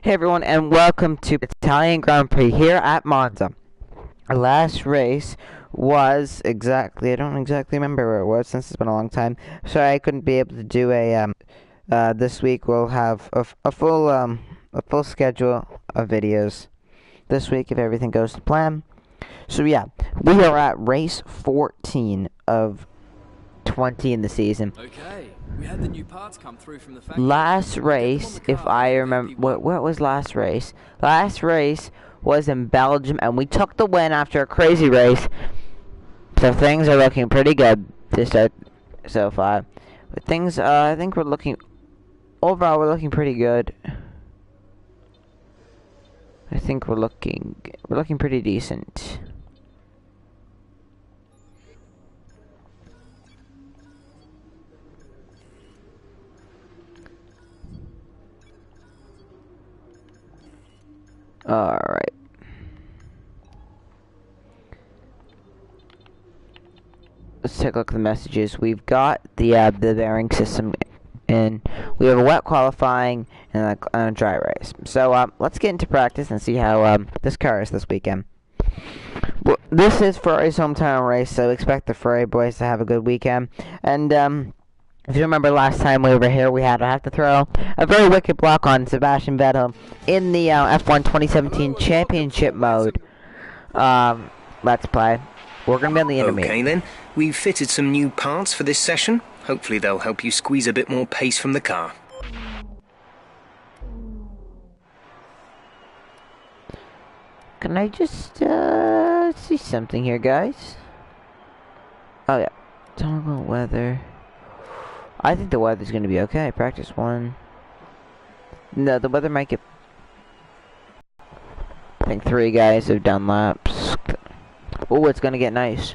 Hey everyone, and welcome to Italian Grand Prix here at Monza. Our last race was I don't exactly remember where it was since it's been a long time. Sorry I couldn't be able to do this week we'll have a full schedule of videos this week if everything goes to plan. So yeah, we are at race 14 of 20 in the season. Okay, we had the new parts come through from the factory. Last race, if I remember, what was last race? Last race was in Belgium, and we took the win after a crazy race. So things are looking pretty good to start so far. But things, I think overall we're looking pretty good. I think we're looking pretty decent. Alright. Let's take a look at the messages. We've got the bearing system in. We have a wet qualifying and a dry race. So let's get into practice and see how this car is this weekend. Well, this is Ferrari's hometown race, so expect the Ferrari boys to have a good weekend. And if you remember last time we were here, we had to have to throw a very wicked block on Sebastian Vettel in the F1 2017 Championship mode. Let's play. We're going to be on the intermediate. Okay then, we've fitted some new parts for this session. Hopefully they'll help you squeeze a bit more pace from the car. Can I just see something here, guys? Oh yeah, toggle weather. I think the weather's gonna be okay. Practice 1. No, the weather might get. I think 3 guys have done laps. Oh, it's gonna get nice.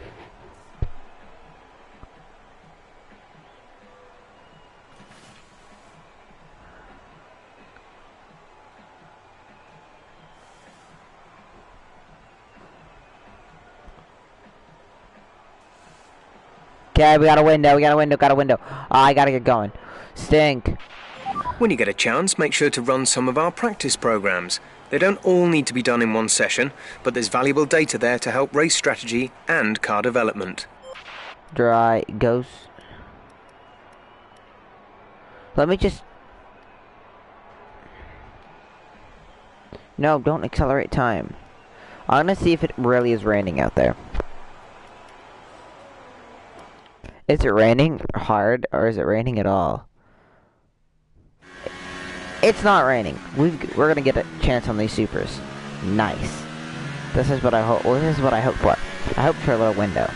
Okay, we got a window, I gotta get going. Stink. When you get a chance, make sure to run some of our practice programs. They don't all need to be done in one session, but there's valuable data there to help race strategy and car development. Dry ghost. Let me just... No, don't accelerate time. I'm gonna see if it really is raining out there. Is it raining hard, or is it raining at all? It's not raining. We're gonna get a chance on these supers. Nice. This is what I hope. Well, this is what I hope for. I hope for a little window.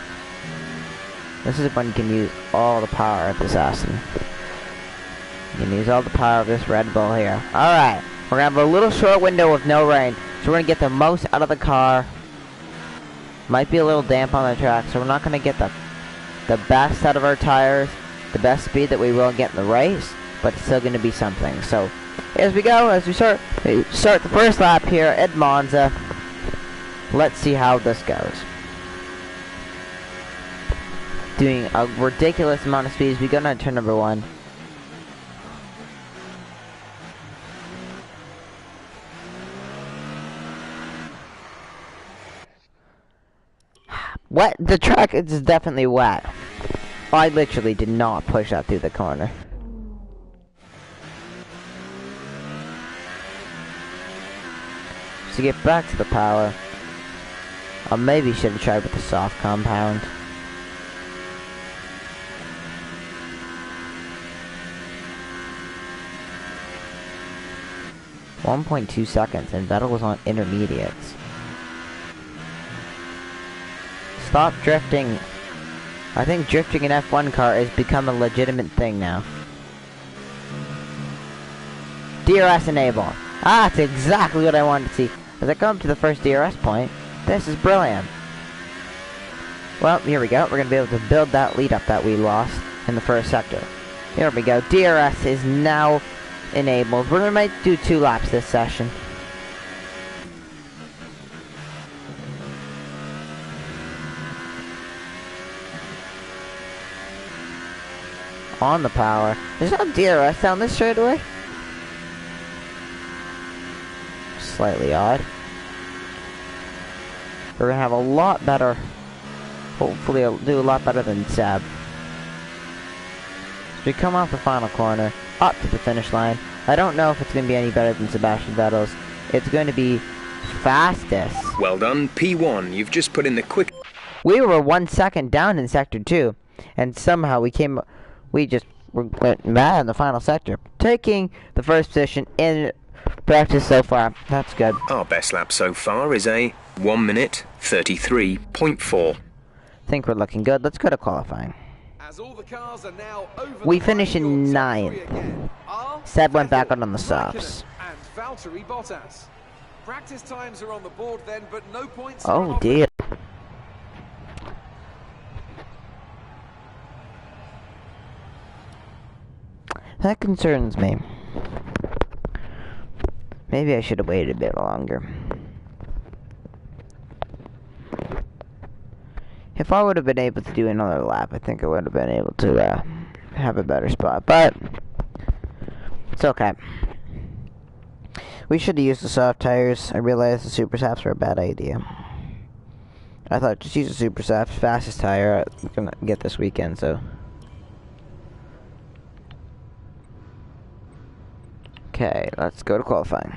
This is when you can use all the power of this Aston. You can use all the power of this Red Bull here. All right, we're gonna have a little short window with no rain, so we're gonna get the most out of the car. Might be a little damp on the track, so we're not gonna get the best out of our tires, the best speed that we will get in the race, but it's still going to be something. So as we start the first lap here at Monza. Let's see how this goes. Doing a ridiculous amount of speed as we go down to turn number 1. Wet. The track is definitely wet. I literally did not push that through the corner. To get back to the power, I maybe should have tried with the soft compound. .2 seconds, and Vettel was on intermediates. Stop drifting. I think drifting an F1 car has become a legitimate thing now. DRS enable. Ah, that's exactly what I wanted to see. As I come to the first DRS point, this is brilliant. Well, here we go. We're going to be able to build that lead up that we lost in the first sector. Here we go. DRS is now enabled. We might do 2 laps this session. On the power. There's no DRS down this straightaway. slightly odd. We're gonna have a lot better. Hopefully, I'll do a lot better than Seb. So we come off the final corner, up to the finish line. I don't know if it's gonna be any better than Sebastian Vettel's. It's going to be fastest. Well done, P1. You've just put in the quick. We were 1 second down in sector 2, and somehow we just went mad in the final sector, taking the first position in practice so far. That's good. Our best lap so far is a 1 minute 33.4. I think we're looking good. Let's go to qualifying. As all the cars are now over We the finish line, in your top ninth. three again are Seb went back Vettel, on the softs. Raikkonen, and Valtteri Bottas. Practice times are on the board then, but no points. Oh dear. That concerns me. Maybe I should have waited a bit longer. If I would have been able to do another lap, I think I would have been able to have a better spot, but it's okay. We should have used the soft tires. I realized the super softs were a bad idea. I thought just use the super soft, fastest tire I'm gonna get this weekend, so. Okay, let's go to qualifying.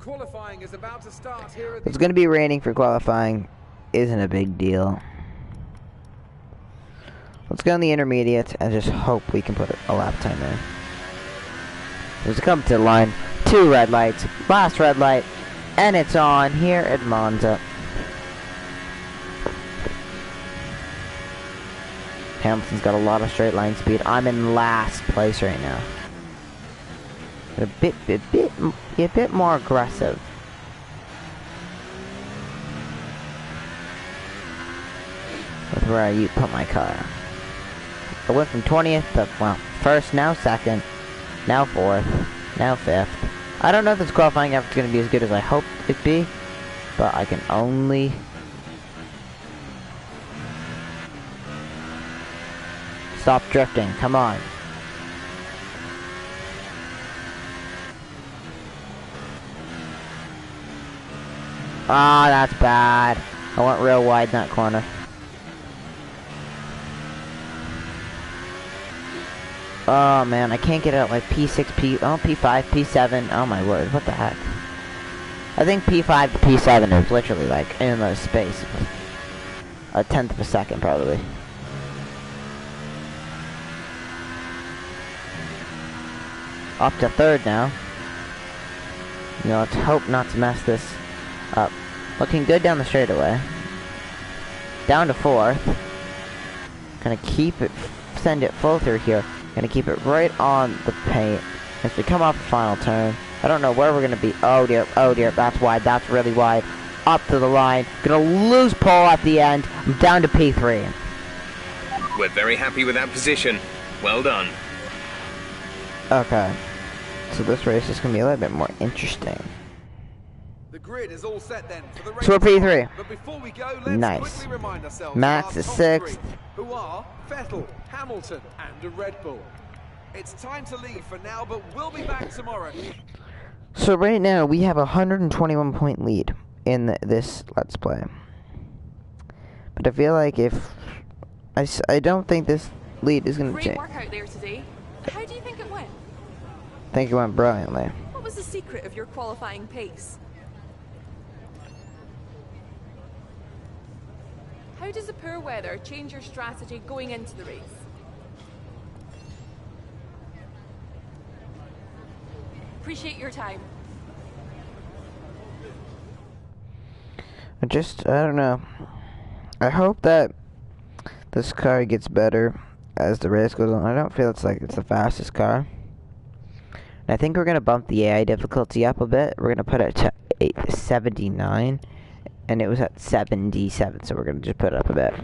Qualifying is about to start here at It's going to be raining for qualifying. Isn't a big deal. Let's go in the intermediate and just hope we can put a lap time in. Let's come to the line. 2 red lights. Last red light. And it's on here at Monza. Hamilton's got a lot of straight line speed. I'm in last place right now. A bit more aggressive. With where I put my car. I went from 20th to, well, first, now second, now fourth, now fifth. I don't know if this qualifying effort's going to be as good as I hope it be, but I can only stop drifting. Come on. Ah, that's bad. I went real wide in that corner. Oh man, I can't get out like P6, P5, P7. Oh my word, what the heck? I think P5 to P7 is literally like in the space of a tenth of a second probably. Up to third now. You know, let's hope not to mess this up. Looking good down the straightaway. Down to fourth. Gonna keep it, send it full through here. Gonna keep it right on the paint as we come off the final turn. I don't know where we're gonna be. Oh dear, that's wide, that's really wide. Up to the line. Gonna lose pole at the end. I'm down to P3. We're very happy with that position. Well done. Okay. So this race is gonna be a little bit more interesting. The grid is all set then for the race. So we're P3. But before we go, let's Nice. quickly remind ourselves Max of our is top 6th. three, who are Vettel, Hamilton, and a Red Bull. It's time to leave for now, but we'll be back tomorrow. So right now we have a 121 point lead in this Let's Play. But I feel like if I don't think this lead is gonna Great change. workout there today. How do you think it went? I think it went brilliantly. What was the secret of your qualifying pace? How does the poor weather change your strategy going into the race? Appreciate your time. I don't know. I hope that this car gets better as the race goes on. I don't feel it's the fastest car. And I think we're gonna bump the AI difficulty up a bit. We're gonna put it to 79, and it was at 77, so we're gonna just put it up a bit.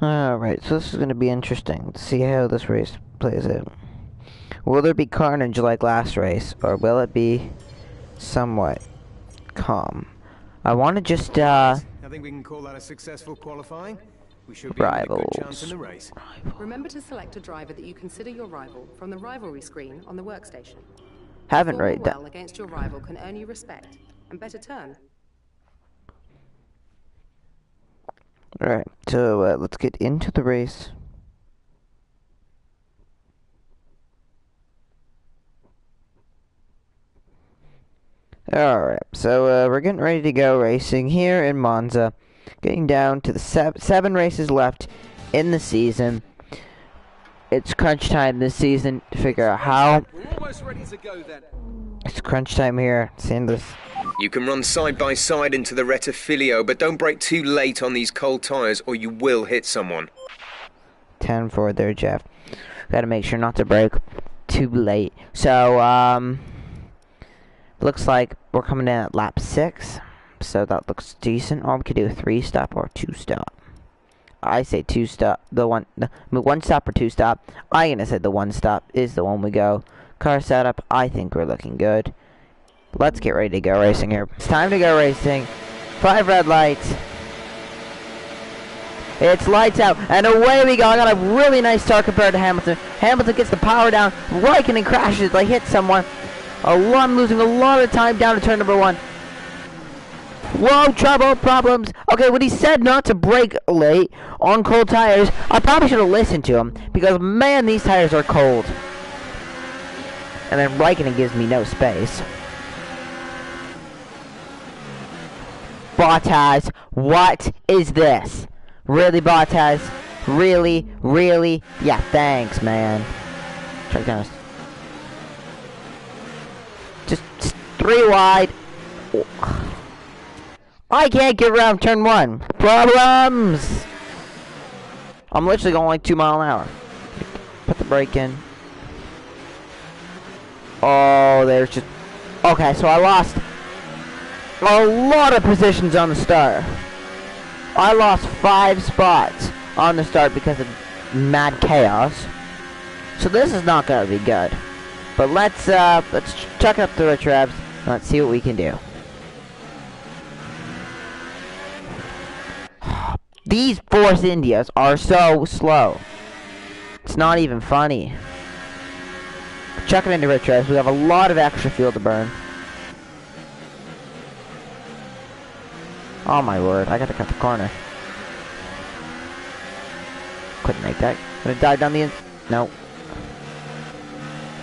Alright, so this is going to be interesting to see how this race plays out. Will there be carnage like last race, or will it be somewhat calm? I want to just, I think we can call that a successful qualifying. We should be in a good chance in the race. Remember to select a driver that you consider your rival from the rivalry screen on the workstation. Haven't Performing right that. well against your rival can earn you respect and better turn. Alright, so let's get into the race. Alright, so we're getting ready to go racing here in Monza. Getting down to the 7 races left in the season. It's crunch time this season to figure out how. We're almost ready to go then. It's crunch time here. Seeing this. You can run side by side into the Rettifilio, but don't brake too late on these cold tyres or you will hit someone. 10 forward there, Jeff. Gotta make sure not to brake too late. So, looks like we're coming in at lap 6. So that looks decent. Or we could do a 3-stop or a 2-stop. I say 2-stop. One stop or 2-stop. I'm gonna say the 1-stop is the one we go. Car setup, I think we're looking good. Let's get ready to go racing here. It's time to go racing. 5 red lights. It's lights out, and away we go. I got a really nice start compared to Hamilton. Hamilton gets the power down. Raikkonen crashes, like hit someone. I'm losing a lot of time down to turn number 1. Whoa, trouble, problems. Okay, when he said not to brake late on cold tires, I probably should have listened to him, because man, these tires are cold. And then Raikkonen gives me no space. Bottas, what is this? Really, Bottas? Really? Really? Yeah, thanks, man. Check down. Just 3 wide. I can't get around turn 1. Problems! I'm literally going like 2 miles an hour. Put the brake in. Oh, there's just... Okay, so I lost a lot of positions on the start. I lost 5 spots on the start because of mad chaos. So this is not gonna be good. But let's chuck up the retrabs and let's see what we can do. These Force Indias are so slow. It's not even funny. Chuck it into retrabs. We have a lot of extra fuel to burn. Oh my word, I gotta cut the corner. Couldn't make that. Gonna dive down the in... No.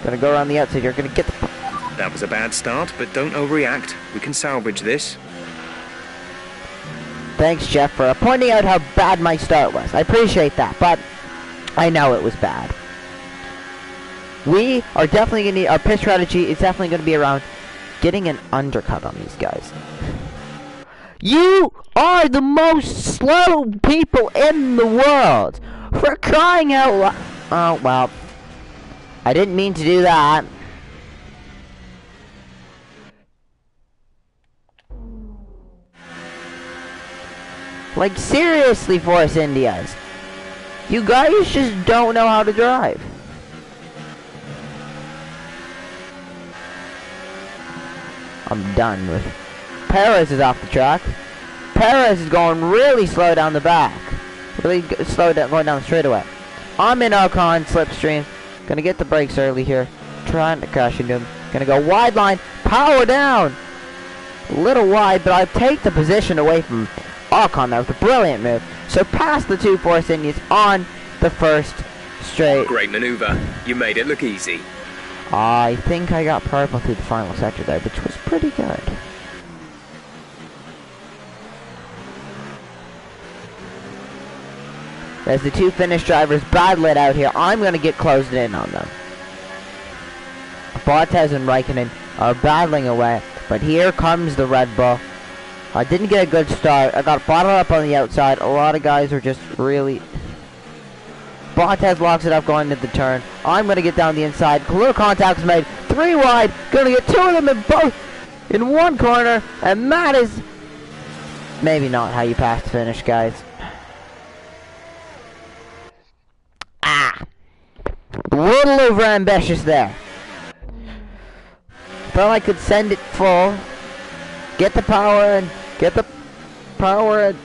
Gonna go around the outside. You're gonna get the... That was a bad start, but don't overreact. We can salvage this. Thanks, Jeff, for pointing out how bad my start was. I appreciate that, but I know it was bad. We are definitely gonna need... Our pit strategy is definitely gonna be around getting an undercut on these guys. You are the most slow people in the world! For crying out loud! Oh, well. I didn't mean to do that. Like, seriously, Force Indias. You guys just don't know how to drive. I'm done with... Perez is off the track. Perez is going really slow down the back. Really slow down, going down the straightaway. I'm in Ocon slipstream. Gonna get the brakes early here. Trying to crash into him. Gonna go wide line. Power down. A little wide, but I take the position away from Ocon there with a brilliant move. So past the 2 Force Indians on the first straight. Great maneuver. You made it look easy. I think I got purple through the final sector there, which was pretty good. As the 2 Finnish drivers battle it out here, I'm going to get closed in on them. Bottas and Raikkonen are battling away, but here comes the Red Bull. I didn't get a good start. I got bottled up on the outside. A lot of guys are just really... Bottas locks it up going into the turn. I'm going to get down the inside. Little contact was made. 3 wide. Going to get 2 of them in one corner. And that is maybe not how you pass the finish, guys. over ambitious there. Thought I could send it full. Get the power in. Get the power in.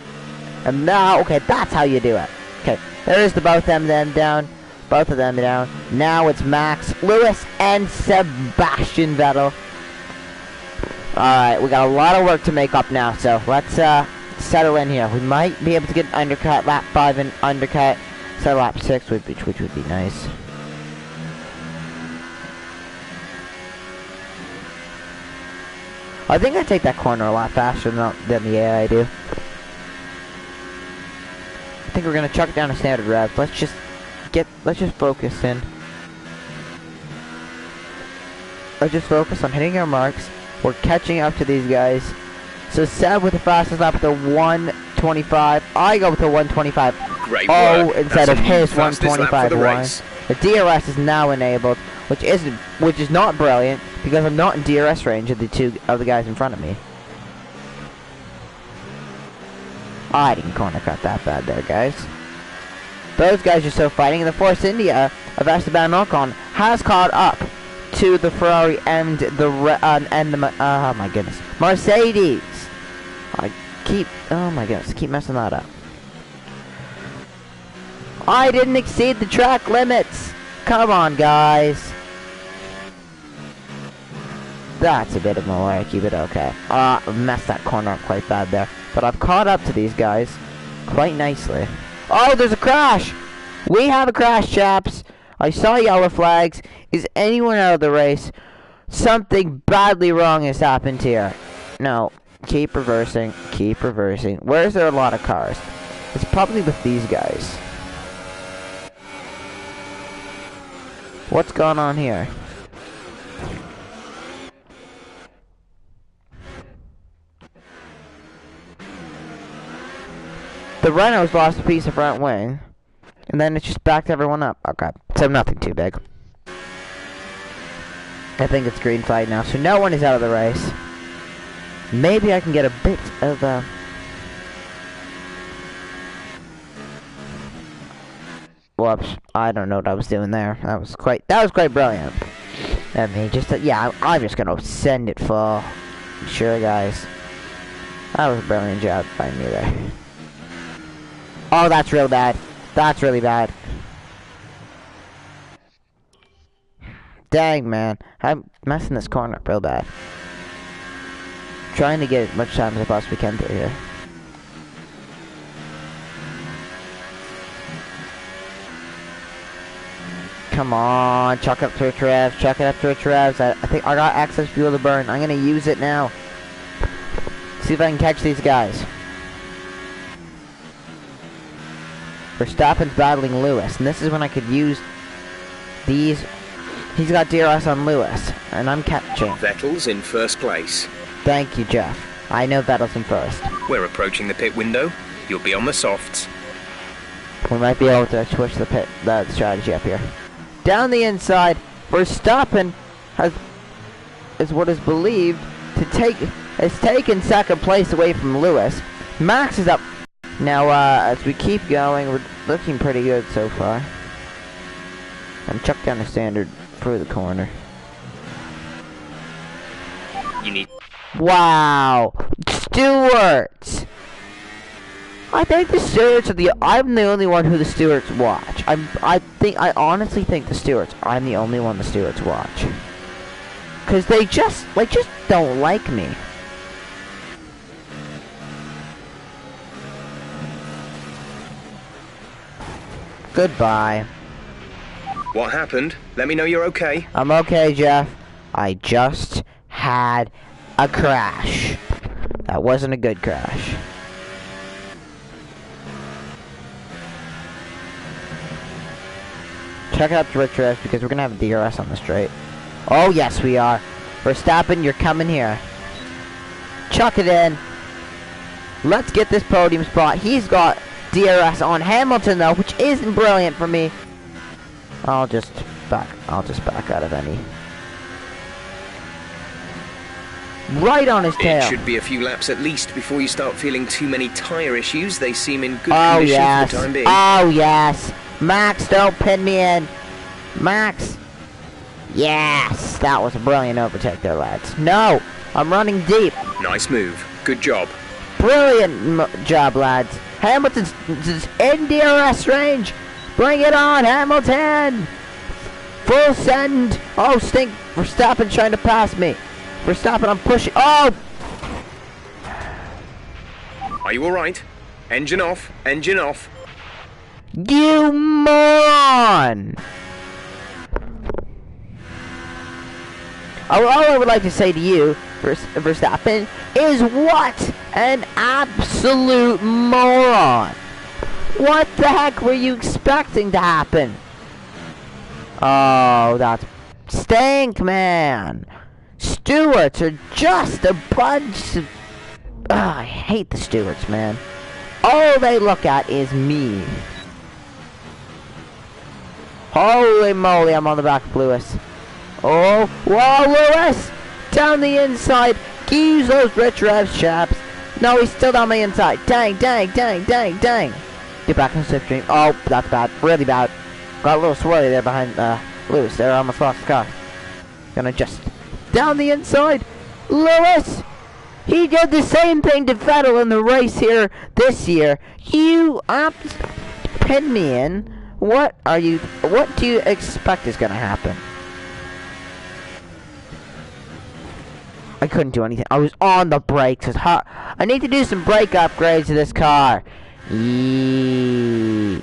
And now, okay, that's how you do it. Okay, there's the both of them then down. Both of them down. Now it's Max, Lewis, and Sebastian Vettel. Alright, we got a lot of work to make up now, so let's settle in here. We might be able to get an undercut, lap 5 and undercut, so lap 6, which would be nice. I think I take that corner a lot faster than the AI do. I think we're gonna chuck it down to standard rev. Let's just focus in. Let's just focus on hitting our marks. We're catching up to these guys. So Seb with the fastest lap with the 125. I go with the 125. Great oh, work. instead of his Fastest lap 125 for the one. race. The DRS is now enabled, which is not brilliant because I'm not in DRS range of the guys in front of me. I didn't corner cut that bad there, guys. Those guys are still fighting, and the Force India of Esteban Ocon has caught up to the Ferrari and the oh my goodness, Mercedes. Oh my goodness, keep messing that up. I didn't exceed the track limits. Come on, guys. That's a bit of a wacky, but okay. Messed that corner up quite bad there. But I've caught up to these guys quite nicely. Oh, there's a crash! We have a crash, chaps. I saw yellow flags. Is anyone out of the race? Something badly wrong has happened here. No. Keep reversing. Keep reversing. Where is there a lot of cars? It's probably with these guys. What's going on here? The Renault's lost a piece of front wing. And then it's just backed everyone up. Okay, so nothing too big. I think it's green flag now, so no one is out of the race. Maybe I can get a bit of whoops, I don't know what I was doing there. That was quite brilliant. I mean, I'm just gonna send it full. Sure, guys. That was a brilliant job by me there. Oh, that's real bad. That's really bad. Dang, man. I'm messing this corner up real bad. Trying to get as much time as I possibly can through here. Come on, chuck up to revs, chuck it up to revs. I think I got excess fuel to burn. I'm gonna use it now. See if I can catch these guys. Verstappen's battling Lewis, and this is when I could use these. He's got DRS on Lewis, and I'm catching. Vettel's in first place. Thank you, Jeff. I know Vettel's in first. We're approaching the pit window. You'll be on the softs. We might be able to switch the strategy up here. Down the inside, Verstappen is what is believed to has taken second place away from Lewis. Max is up. Now, as we keep going, we're looking pretty good so far. I'm chucked down the standard through the corner. You need... Wow! Stewards! I think the stewards are I'm the only one who the stewards watch. I honestly think the stewards, I'm the only one the stewards watch. Cause they just don't like me. Goodbye. What happened? Let me know you're okay. I'm okay, Jeff. I just had a crash. That wasn't a good crash. Check out the revs because we're gonna have a DRS on the straight. Oh yes, we are. Verstappen, you're coming here. Chuck it in. Let's get this podium spot. He's got DRS on Hamilton though, which isn't brilliant for me. I'll just back out of any. Right on his tail. It should be a few laps at least before you start feeling too many tyre issues. They seem in good condition for the time being. Oh yes. Max, don't pin me in. Max, Yes, that was a brilliant overtake there, lads. No, I'm running deep. Nice move. Good job. Brilliant job, lads. Hamilton's in DRS range. Bring it on, Hamilton. Full send. Oh, stink. Verstappen's trying to pass me. Verstappen, I'm pushing. Oh! Are you alright? Engine off. Engine off. You moron! All I would like to say to you, Verstappen, is what an absolute moron! What the heck were you expecting to happen? Oh, that's stink, man! Stewards are just a bunch of... I hate the stewards, man. All they look at is me. Holy moly, I'm on the back of Lewis. Oh, whoa, Lewis! Down the inside. Use those rich revs, chaps. No, he's still down the inside. Dang, dang, dang, dang, dang. Get back in the slipstream. Oh, that's bad. Really bad. Got a little swirly there behind Lewis. There, I almost lost the car. Gonna just... Down the inside. Lewis! He did the same thing to Vettel in the race here this year. You pinned me in. What do you expect is gonna happen? I couldn't do anything. I was on the brakes. It's hot. I need to do some brake upgrades to this car. Yee.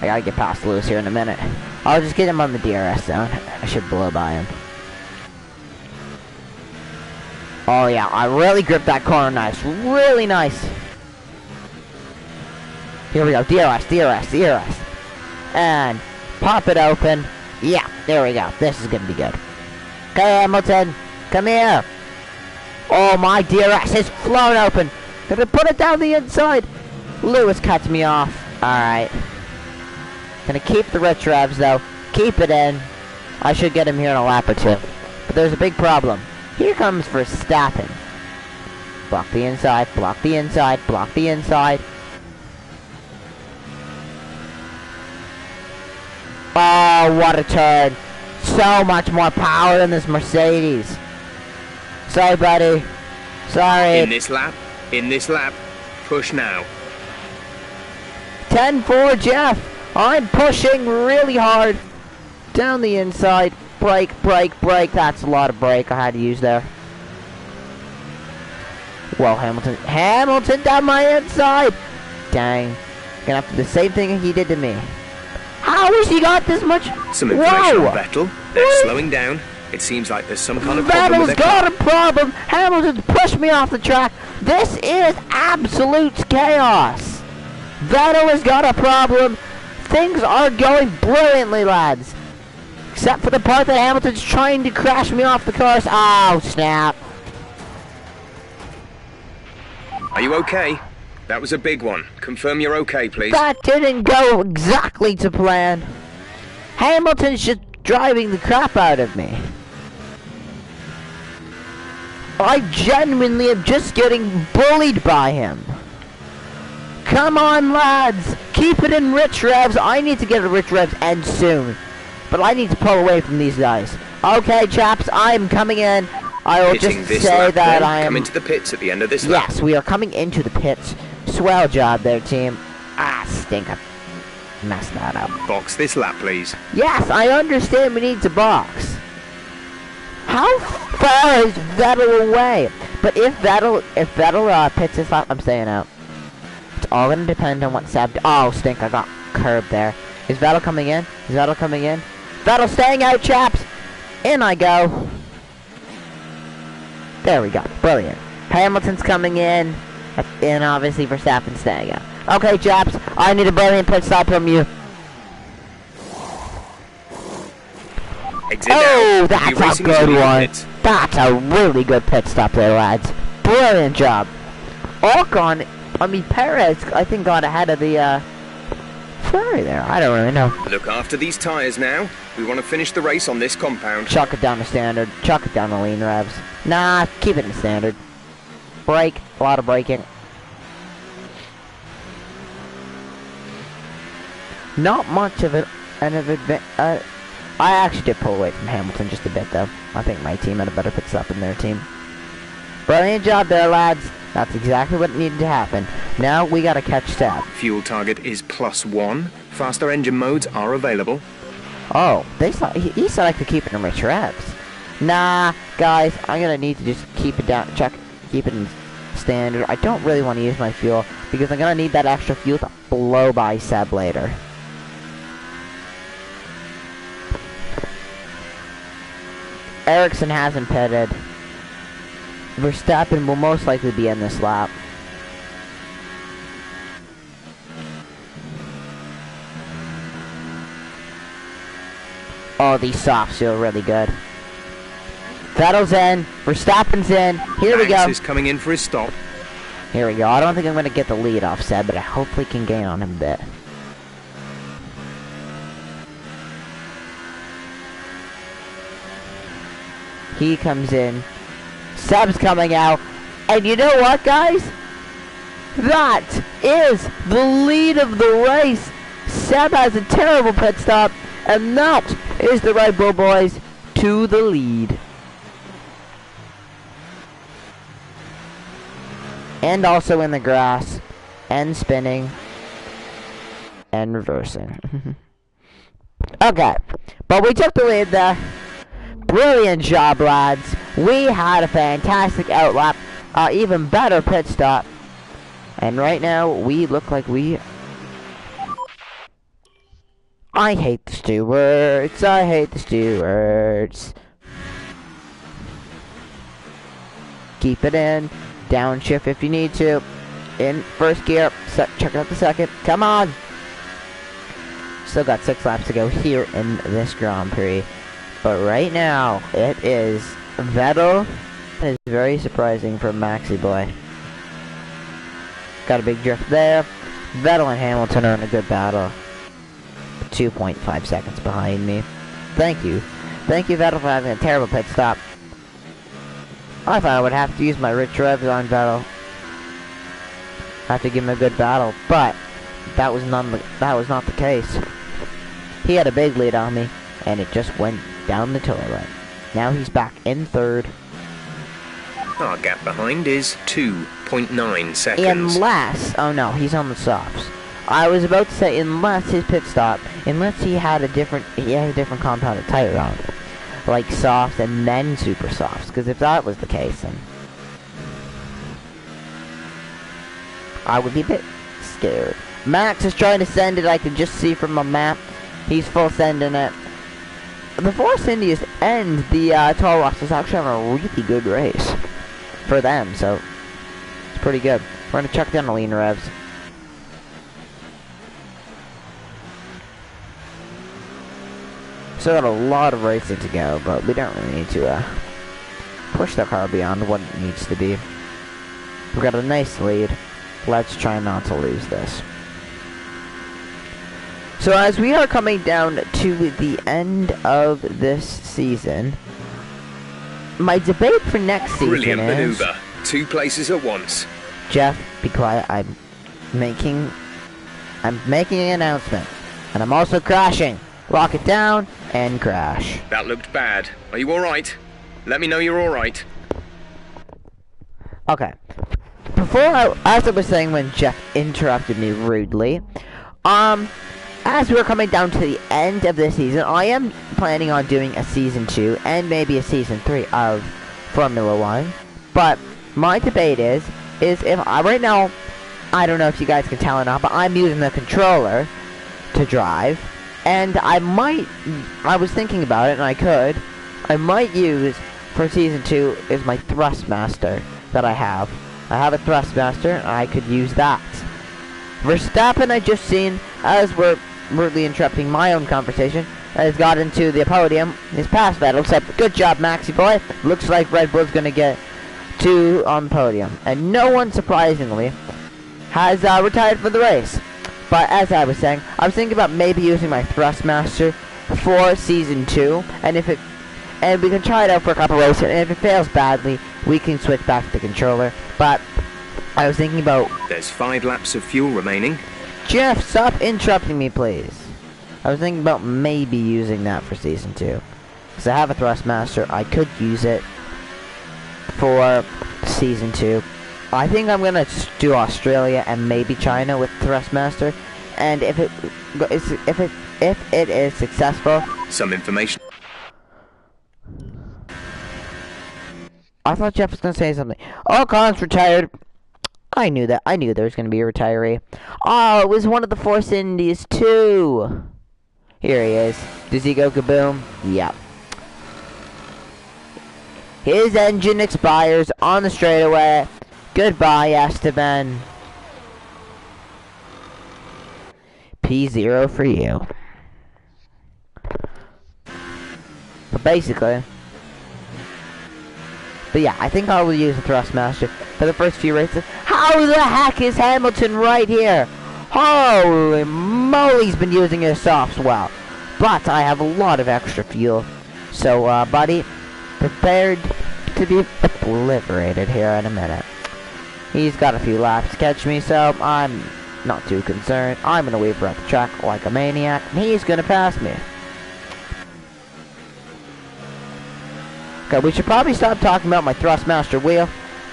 I gotta get past Lewis here in a minute. I'll just get him on the DRS zone. I should blow by him. Oh yeah, I really gripped that corner nice. Really nice. Here we go. DRS, DRS, DRS. And pop it open. Yeah, there we go. This is gonna be good. Okay, Hamilton, come here. Oh, my DRS is flown open. Gonna put it down the inside. Lewis cuts me off. Alright. Gonna keep the rich revs, though. Keep it in. I should get him here in a lap or two. But there's a big problem. Here comes Verstappen. Block the inside, block the inside, block the inside. Oh, what a turn. So much more power than this Mercedes. Sorry, buddy. Sorry. In this lap. Push now. 10-4, Jeff. I'm pushing really hard. Down the inside. Brake, brake, brake. That's a lot of brake I had to use there. Whoa, Hamilton. Hamilton down my inside. Dang. Gonna have to do the same thing he did to me. How has he got this much? Some information on Vettel. They're slowing down. It seems like there's some kind of problem with their got car. a problem. Hamilton's pushed me off the track. This is absolute chaos. Vettel has got a problem. Things are going brilliantly, lads. Except for the part that Hamilton's trying to crash me off the course. Oh, snap. Are you okay? That was a big one. Confirm you're okay, please. That didn't go exactly to plan. Hamilton's just driving the crap out of me. I genuinely am just getting bullied by him. Come on, lads. Keep it in rich revs. I need to get a rich revs and soon. But I need to pull away from these guys. Okay, chaps, I am coming in. I will Hitting just this say lap, that then. I am... Come into the pits at the end of this lap. Yes, we are coming into the pits. Swell job there, team. Ah, stink. I messed that up. Box this lap, please. Yes, I understand we need to box. How far is Vettel away? But if Vettel pits this lap, I'm staying out. It's all gonna depend on what Seb... Oh, stink, I got curbed there. Is Vettel coming in? Is Vettel coming in? Vettel staying out, chaps! In I go. There we go. Brilliant. Hamilton's coming in. And obviously Verstappen staying out. Okay, chaps. I need a brilliant pit stop from you. Exit Oh, now. that's You're a racing good through the one. pits. That's a really good pit stop there, lads. Brilliant job. Perez, I think, got ahead of the, Ferrari there. I don't really know. Look after these tyres now. We want to finish the race on this compound. Chuck it down to standard. Chuck it down to lean revs. Nah, keep it in standard. Brake. A lot of braking. Not much of it. and I actually did pull away from Hamilton just a bit, though. I think my team had a better pit stop than their team. Brilliant job there, lads. That's exactly what needed to happen. Now we gotta catch Seb. Fuel target is +1. Faster engine modes are available. Oh, he selected keeping in rich revs. Nah, guys, I'm gonna need to just keep it down, keep it in standard. I don't really want to use my fuel because I'm gonna need that extra fuel to blow by Seb later. Ericsson hasn't pitted. Verstappen will most likely be in this lap. Oh, these softs feel really good. Vettel's in. Verstappen's in. Here we go. Max is coming in for his stop. Here we go. I don't think I'm going to get the lead off Seb, but I hopefully can gain on him a bit. He comes in. Seb's coming out. And you know what, guys? That is the lead of the race. Seb has a terrible pit stop. And that is the Red Bull boys to the lead. And also in the grass. And spinning. And reversing. Okay. But we took the lead there. Brilliant job, lads. We had a fantastic outlap. Even better pit stop. And right now, we look like we... I hate the stewards. I hate the stewards. Keep it in. Downshift if you need to. In first gear. Check out the second. Come on. Still got 6 laps to go here in this Grand Prix. But right now, it is Vettel. It is very surprising for Maxi Boy. Got a big drift there. Vettel and Hamilton are in a good battle. 2.5 seconds behind me. Thank you. Thank you, Vettel, for having a terrible pit stop. I thought I would have to use my rich revs on Vettel. Have to give him a good battle, but that was not the case. He had a big lead on me, and it just went down the toilet. Now he's back in third. Our gap behind is 2.9 seconds. Unless, oh no, he's on the softs. I was about to say, unless his pit stop, unless he had a different compounded tire on, like softs and then super softs. Because if that was the case, then I would be a bit scared. Max is trying to send it. I can just see from my map. He's full sending it. The Force Indians and the Tall Rocks is actually having a really good race for them, so it's pretty good. We're gonna check down the lean revs. Still got a lot of racing to go, but we don't really need to push the car beyond what it needs to be. We've got a nice lead. Let's try not to lose this. So as we are coming down to the end of this season, my debate for next season Brilliant is... maneuver. 2 places at once. Jeff, be quiet. I'm making an announcement. And I'm also crashing. Lock it down and crash. That looked bad. Are you alright? Let me know you're alright. Okay. As I was saying when Jeff interrupted me rudely, as we're coming down to the end of this season, I am planning on doing a Season 2 and maybe a Season 3 of Formula 1. But my debate is if right now, I don't know if you guys can tell or not, but I'm using the controller to drive. And I was thinking about it, and I might use, for Season 2, is my Thrustmaster that I have. I have a Thrustmaster, and I could use that. Verstappen, I just seen, as we're rudely interrupting my own conversation, has got into the podium. His past Vettel, so good job, Maxi Boy. Looks like Red Bull's going to get 2 on the podium. And no one, surprisingly, has retired for the race. But as I was saying, I was thinking about maybe using my Thrustmaster for Season 2, and we can try it out for a couple races, and if it fails badly, we can switch back to the controller. But I was thinking about... There's 5 laps of fuel remaining. Jeff, stop interrupting me, please. I was thinking about maybe using that for Season 2. Because I have a Thrustmaster, I could use it for Season 2. I think I'm gonna do Australia and maybe China with Thrustmaster. And if it is successful... Some information. I thought Jeff was gonna say something. Oh, Khan's retired. I knew that. I knew there was gonna be a retiree. Oh, it was one of the Force Indies too. Here he is. Does he go kaboom? Yep. His engine expires on the straightaway. Goodbye, Esteban. P0 for you. But basically... But yeah, I think I will use the Thrustmaster for the first few races. How the heck is Hamilton right here? Holy moly, he's been using his softs well. But I have a lot of extra fuel. So, buddy, prepared to be obliterated here in a minute. He's got a few laps to catch me, so I'm not too concerned. I'm going to weave around the track like a maniac, and he's going to pass me. Okay, we should probably stop talking about my Thrustmaster wheel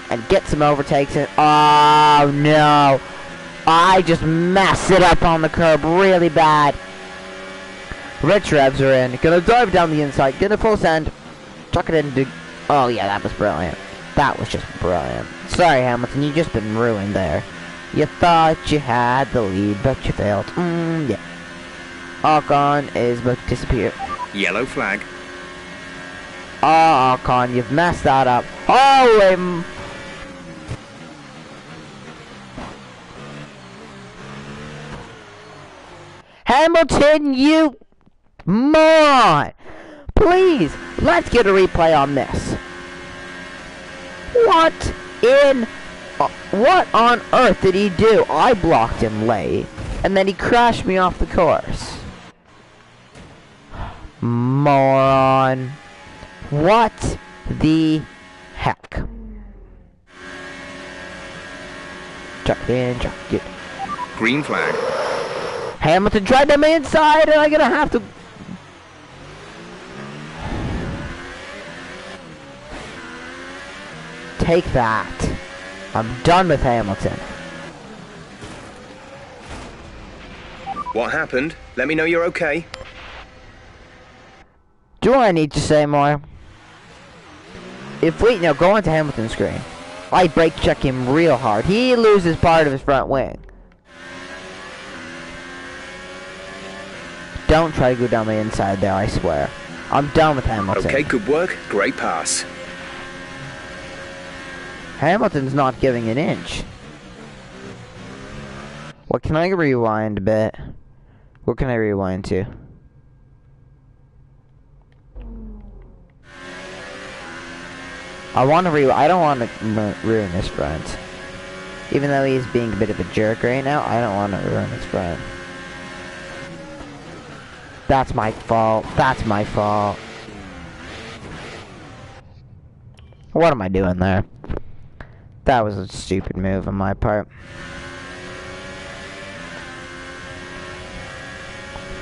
and get some overtakes in. Oh, no. I just messed it up on the curb really bad. Rich revs are in. Gonna dive down the inside. Get a full send. Chuck it into... Oh, yeah, that was brilliant. That was just brilliant. Sorry, Hamilton, you just been ruined there. You thought you had the lead, but you failed. Yeah. Ocon is about to disappear. Yellow flag. Oh, Ocon, you've messed that up. Oh, Hamilton, you moron! Please, let's get a replay on this. What on earth did he do? I blocked him late, and then he crashed me off the course. Moron. What the heck? Chuck it in, chuck it. Green flag. Hamilton tried them inside, and I'm gonna have to... Take that. I'm done with Hamilton. What happened? Let me know you're okay. Do I need to say more? If we... No, go onto Hamilton's screen. I brake check him real hard. He loses part of his front wing. Don't try to go down the inside there, I swear. I'm done with Hamilton. Okay, good work. Great pass. Hamilton's not giving an inch. What, can I rewind a bit? What can I rewind to? I want to I don't want to ruin his front. Even though he's being a bit of a jerk right now, I don't want to ruin his front. That's my fault. That's my fault. What am I doing there? That was a stupid move on my part.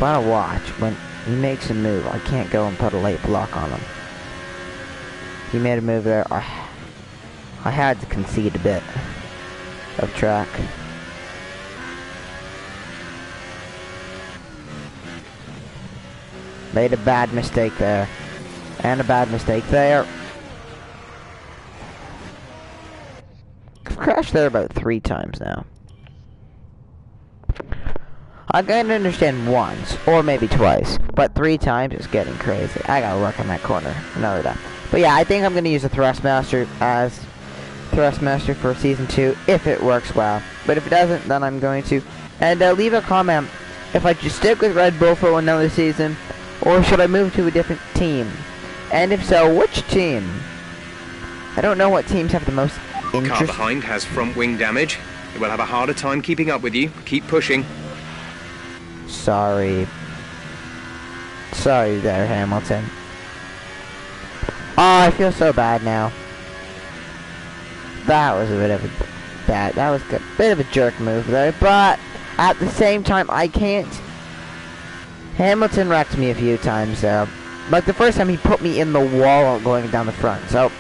But watch, when he makes a move, I can't go and put a late block on him. He made a move there. I had to concede a bit of track. Made a bad mistake there. And a bad mistake there. I've crashed there about 3 times now. I can understand once, or maybe twice, but 3 times is getting crazy. I gotta work on that corner another time. But yeah, I think I'm gonna use the Thrustmaster as Thrustmaster for Season 2, if it works well. But if it doesn't, then I'm going to. And leave a comment if I just stick with Red Bull for another season, or should I move to a different team? And if so, which team? I don't know what teams have the most interest. Car behind has front wing damage. It will have a harder time keeping up with you. Keep pushing. Sorry. Sorry there, Hamilton. Oh, I feel so bad now. That was a bit of a that was a bit of a jerk move there, but at the same time I can't Hamilton wrecked me a few times though. Like the first time he put me in the wall going down the front. So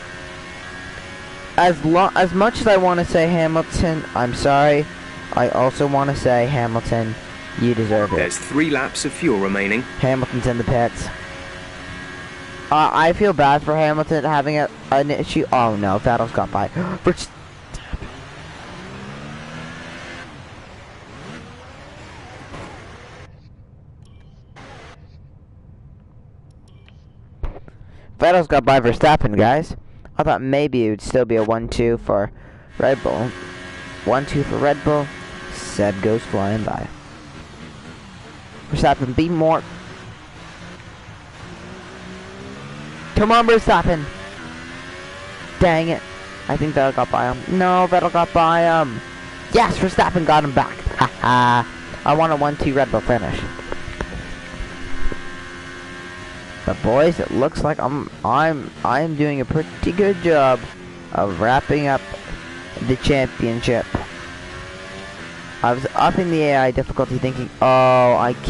as much as I want to say Hamilton, I'm sorry. I also want to say Hamilton, you deserve it. There's 3 laps of fuel remaining. Hamilton's in the pits. I feel bad for Hamilton having an issue. Oh no, Vettel's got by. Vettel's got by Verstappen, guys. I thought maybe it would still be a 1-2 for Red Bull. 1-2 for Red Bull. Seb goes flying by. Verstappen, be more. Come on, Verstappen. Dang it. I think Vettel got by him. No, Vettel got by him. Yes, Verstappen got him back. Haha. I want a 1-2 Red Bull finish. But boys, it looks like I'm doing a pretty good job of wrapping up the championship. I was upping the AI difficulty thinking, oh, I was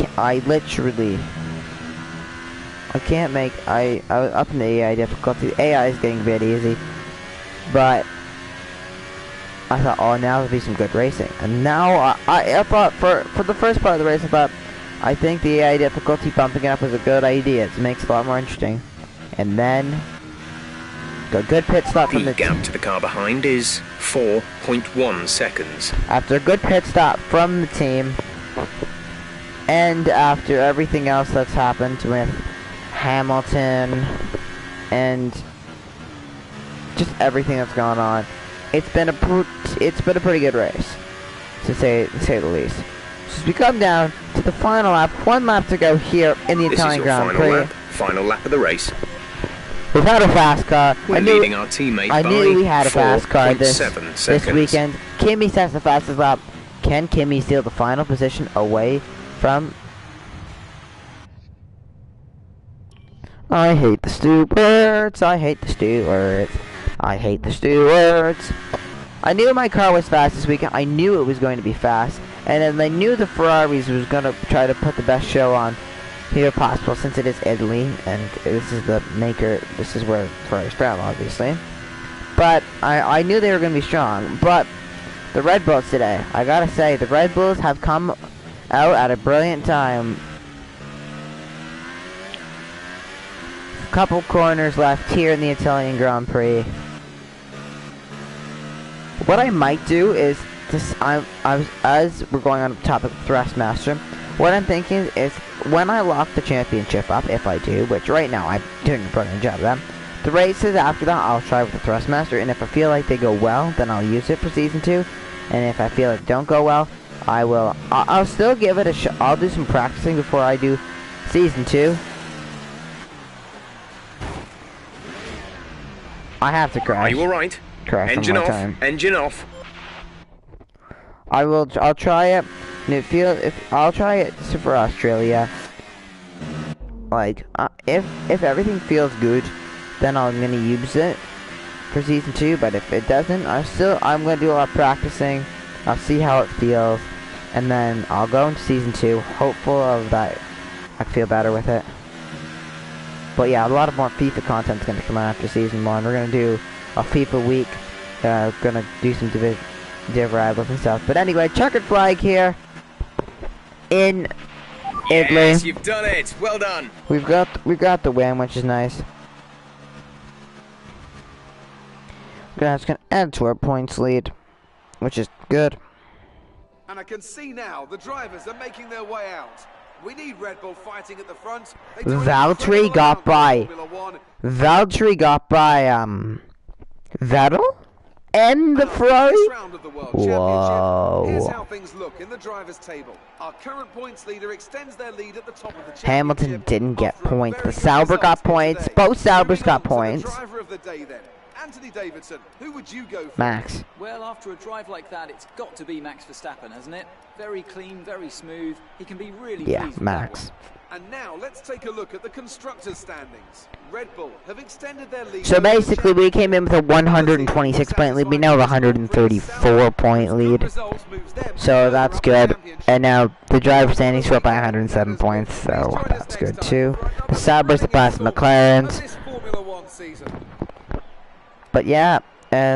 upping the AI difficulty. The AI is getting a bit easy. But I thought, oh, now there'll be some good racing. And now I thought for the first part of the race, I think the AI difficulty bumping it up was a good idea. It makes it a lot more interesting. And then a good pit stop from the gap to the car behind is 4.1 seconds. After a good pit stop from the team, and after everything else that's happened with Hamilton and just everything that's gone on, it's been a pretty good race, to say the least. So as we come down to the final lap, 1 lap to go here in the Italian Grand Prix. Final lap of the race. We've had a fast car. We're leading our teammate by 4.7 I knew we had a fast car this weekend. Kimi sets the fastest lap. Can Kimi steal the final position away from... I hate the stewards. I hate the stewards. I hate the stewards. I knew my car was fast this weekend. I knew it was going to be fast. And then I knew the Ferraris was going to try to put the best show on here possible, since it is Italy, and this is the maker, this is where Ferrari's from, obviously. But I knew they were going to be strong. But the Red Bulls today, I gotta say, the Red Bulls have come out at a brilliant time. Couple corners left here in the Italian Grand Prix. What I might do is, as we're going on the topic of Thrustmaster, what I'm thinking is, when I lock the championship up, if I do, which right now I'm doing a brilliant job of that, the races after that I'll try with the Thrustmaster, and if I feel like they go well, then I'll use it for Season 2, and if I feel it don't go well, I'll still give it a shot. I'll do some practicing before I do Season 2. I have to crash. Are you alright? Crash engine off. Time. Engine off. I'll try it. And I'll try it for Australia. Like, if everything feels good, then I'm gonna use it for Season 2. But if it doesn't, I'm gonna do a lot of practicing. I'll see how it feels, and then I'll go into Season 2, hopeful of that I feel better with it. But yeah, a lot of more FIFA content's gonna come out after Season 1. We're gonna do a FIFA week. Gonna do some Div Rivals and stuff. But anyway, checkered flag here in Italy. Yes, you've done it. Well done. We've got the win, which is nice. That's gonna add to our points lead, which is good. And I can see now the drivers are making their way out. We need Red Bull fighting at the front. Valtteri got by. Valtteri got by Vettel and the Ferrari. Whoa. Here's how things look in the drivers' table. Our current points leader extends their lead at the top of the championship. Hamilton didn't get points, but Sauber got points. Both Saubers got points. Driver of the day then. Anthony Davidson, who would you go for? Max. Well, after a drive like that, it's got to be Max Verstappen, hasn't it? Very clean, very smooth. He can be really Yeah, pleased with Max. And now let's take a look at the constructors' standings. Red Bull have extended their lead. So basically, we came in with a 126 point lead. We now have a 134 point lead. So that's good. And now the driver standings are up by 107 points. So that's good too. The Saubers have passed the McLarens. But yeah,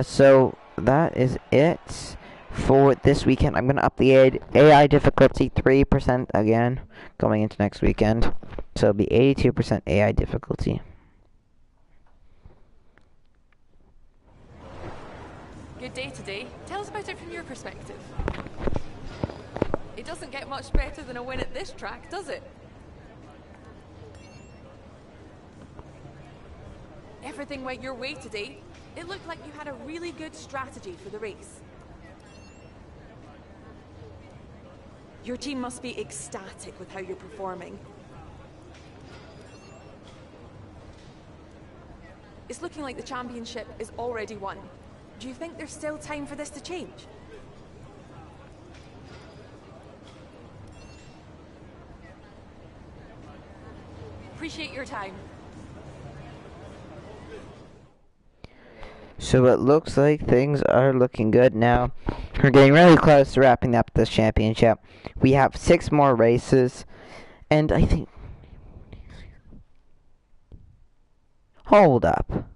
so that is it for this weekend. I'm going to up the AI difficulty 3% again going into next weekend. So it'll be 82% AI difficulty. Good day today. Tell us about it from your perspective. It doesn't get much better than a win at this track, does it? Everything went your way today. It looked like you had a really good strategy for the race. Your team must be ecstatic with how you're performing. It's looking like the championship is already won. Do you think there's still time for this to change? Appreciate your time. So it looks like things are looking good now. We're getting really close to wrapping up this championship. We have 6 more races, and I think... Hold up.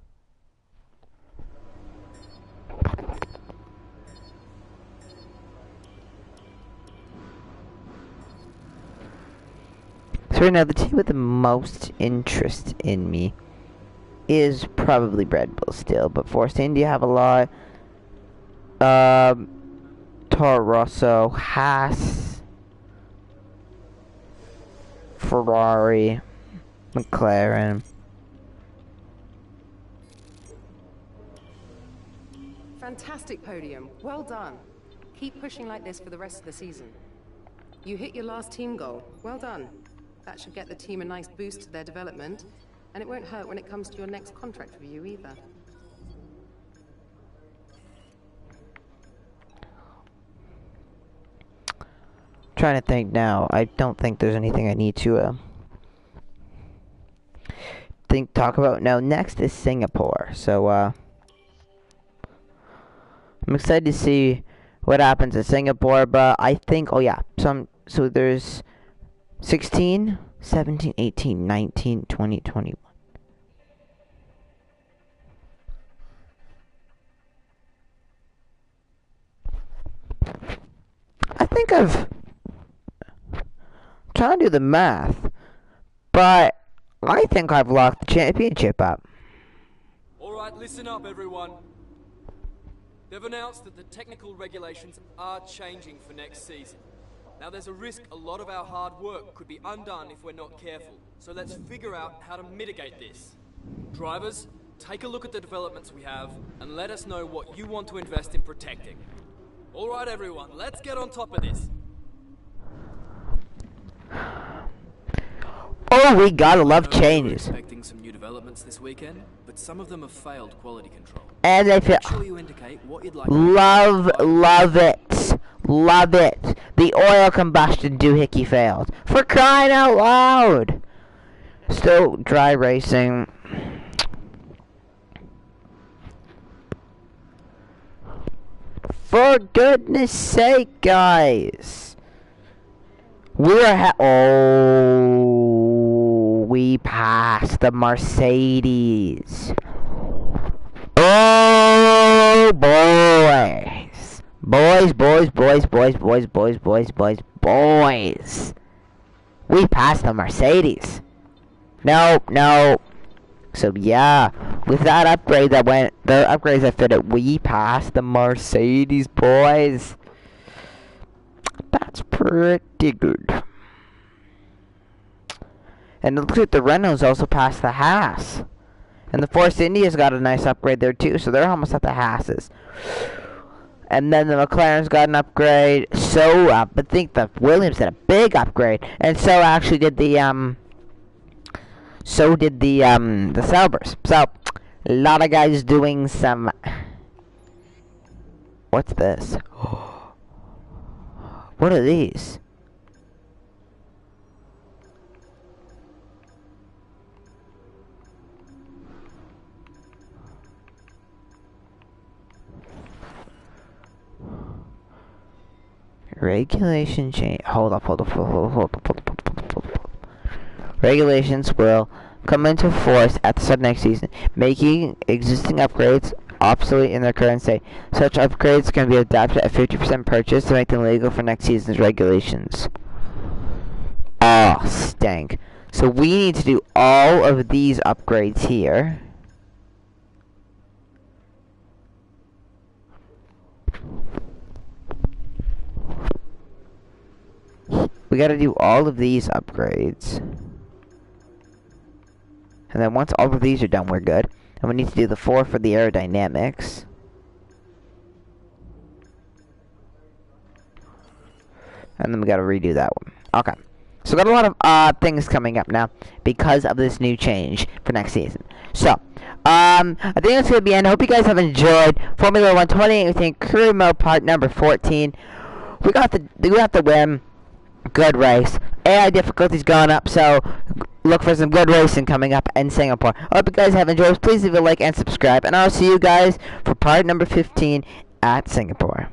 So right now, the team with the most interest in me is probably Red Bull still, but Force India have a lot. Toro Rosso, Haas, Ferrari, McLaren. Fantastic podium. Well done. Keep pushing like this for the rest of the season. You hit your last team goal. Well done. That should get the team a nice boost to their development, and it won't hurt when it comes to your next contract review either. Trying to think now. I don't think there's anything I need to talk about. Now next is Singapore. So I'm excited to see what happens at Singapore, but I think so there's 16, 17, 18, 19, 20, 21. I think I'm trying to do the math, but I think I've locked the championship up. Alright, listen up everyone. They've announced that the technical regulations are changing for next season. Now there's a risk a lot of our hard work could be undone if we're not careful. So let's figure out how to mitigate this. Drivers, take a look at the developments we have and let us know what you want to invest in protecting. Alright everyone, let's get on top of this. Oh, we gotta love changes. Expecting some new developments this weekend, but some of them have failed quality control. And I feel Make sure you indicate what you'd like. love it. Love it. The oil combustion doohickey failed. For crying out loud. Still dry racing. For goodness sake, guys. We passed the Mercedes. Oh, boys. Boys. We passed the Mercedes. No. So yeah, with that upgrade the upgrades that fitted, we passed the Mercedes, boys. That's pretty good. And it looks like the Renault's also passed the Haas. And the Force India's got a nice upgrade there too, so they're almost at the Haas's. And then the McLaren's got an upgrade. So I think the Williams did a big upgrade. And so actually did the Saubers. So A lot of guys doing some... What's this? What are these? Regulation change. Hold up. Regulations will come into force at the start of next season, making existing upgrades obsolete in their current state. Such upgrades can be adapted at 50% purchase to make them legal for next season's regulations. Oh, stank. So we need to do all of these upgrades here. We gotta do all of these upgrades. And then once all of these are done, we're good. And we need to do the 4 for the aerodynamics. And then we gotta redo that one. Okay. So we got a lot of things coming up now because of this new change for next season. So, I think that's gonna be it. I hope you guys have enjoyed Formula 1 2018 Career Mode Part number 14. We got the win. Good race. AI difficulty's gone up, so look for some good racing coming up in Singapore. I hope you guys have enjoyed. Please leave a like and subscribe, and I'll see you guys for part number 15 at Singapore.